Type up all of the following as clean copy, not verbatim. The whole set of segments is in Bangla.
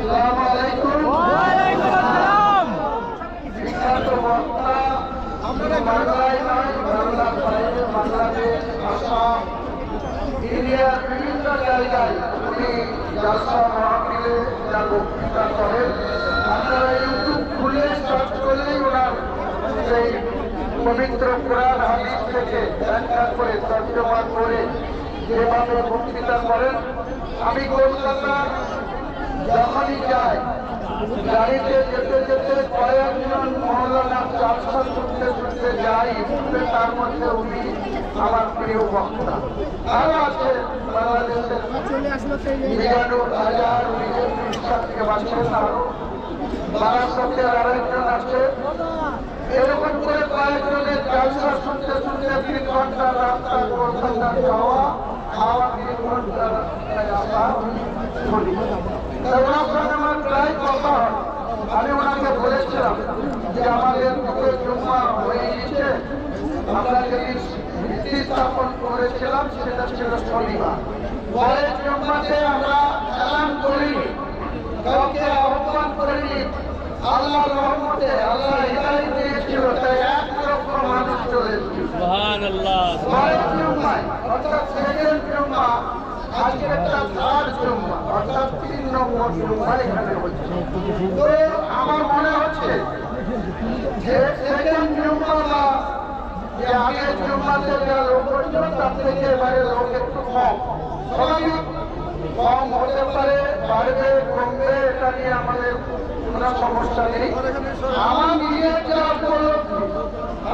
আসসালামু আলাইকুম। ওয়ালাইকুম আসসালাম। বিখ্যাত বক্তা বাংলায় নয়, বাংলার বাইরে, বাংলাদেশ, আসাম, ইন্ডিয়ার বিভিন্ন জায়গায় উনি জালসা মাহফিলে যা বক্তৃতা করেন, আপনারা ইউটিউব খুলে সার্চ করলেই ওনার সেই পবিত্র কোরআন হাদিস থেকে ব্যাখ্যা করে তর্জমা করে যেভাবে বক্তৃতা করেন, আমি কলকাতা যখনই যাই গাড়িতে যেতে যেতে কয়েকজন মৌলানা জালসা শুনতে শুনতে যাই, উঠবে তার মধ্যে উনি আমার প্রিয় বক্তা। আরো আছে বাংলাদেশের মিজানুর হাজার, নিজের চিকিৎসা থেকে বাঁচছেন, আরো বারাসতের আরেকজন আছে। এরকম করে কয়েকজনের জালসা শুনতে শুনতে 3 ঘন্টা রাস্তা, কলকাতা যাওয়া, খাওয়া, 3 ঘন্টা রাস্তায় আসা শুনি। ওনার সঙ্গে আমার প্রায় কথা হয়। আমি ওনাকে বলেছিলাম যে আমাদের দুটো জুম্মা হয়ে গেছে, আমরা যদি ভিত্তি স্থাপন করেছিলাম সেটা ছিল শনিবার। পরের জুম্মাতে আমরা এলান করিনি, কাউকে আহ্বান করিনি। আল্লাহর রহমতে আল্লাহ হিদায়াত দিয়েছিল, তাই 1 লক্ষ মানুষ চলে এসেছিল। সুবহানাল্লাহ। পরের জুম্মায় অর্থাৎ সেকেন্ড জুম্মা, আজকে একটা 3rd জুম্মা অর্থাৎ 3 নম্বর জুম্মা এখানে হচ্ছে। তো আমার মনে হচ্ছে যে সেকেন্ড জুম্মা বা যে আগের জুম্মাতে যা লোক হচ্ছিল তার থেকে এবারে লোক একটু কম। স্বাভাবিক, কম হতে পারে, বাড়বে, কমবে, এটা নিয়ে আমাদের কোনো সমস্যা নেই। আমার নিজের যা উপলব্ধি,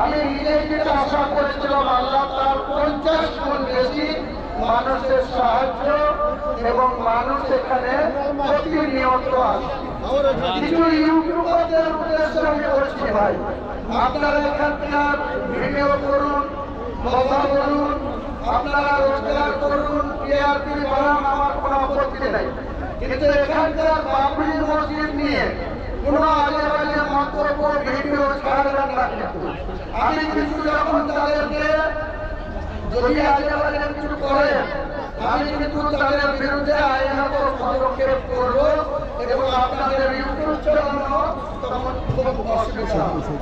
আমি নিজে যেটা আশা করেছিলাম, আল্লাহ তার 50 গুণ বেশি মানুষের সাহায্য এবং মানুষ এখানে প্রতিনিয়ত আসে। কিছু ইউটিউবারদের উদ্দেশ্যে আমি বলছি, ভাই আপনারা এখানকার ভিডিও করুন, কথা বলুন, আপনারা রোজগার করুন, টিআরপি বাড়ান, আমার কোনো আপত্তি নেই। কিন্তু এখানকার বাবরি মসজিদ নিয়ে কোনো আজে বাজে মন্তব্য, ভিডিও ছাড়বেন না। কিন্তু আমি কিন্তু যখন তাদেরকে যদি আজে বাজে কিছু করে, আমি কিন্তু তাদের বিরুদ্ধে আইনত পদক্ষেপ করব এবং আপনাদের ইউটিউব চ্যানেল তখন খুব অসুবিধা হবে।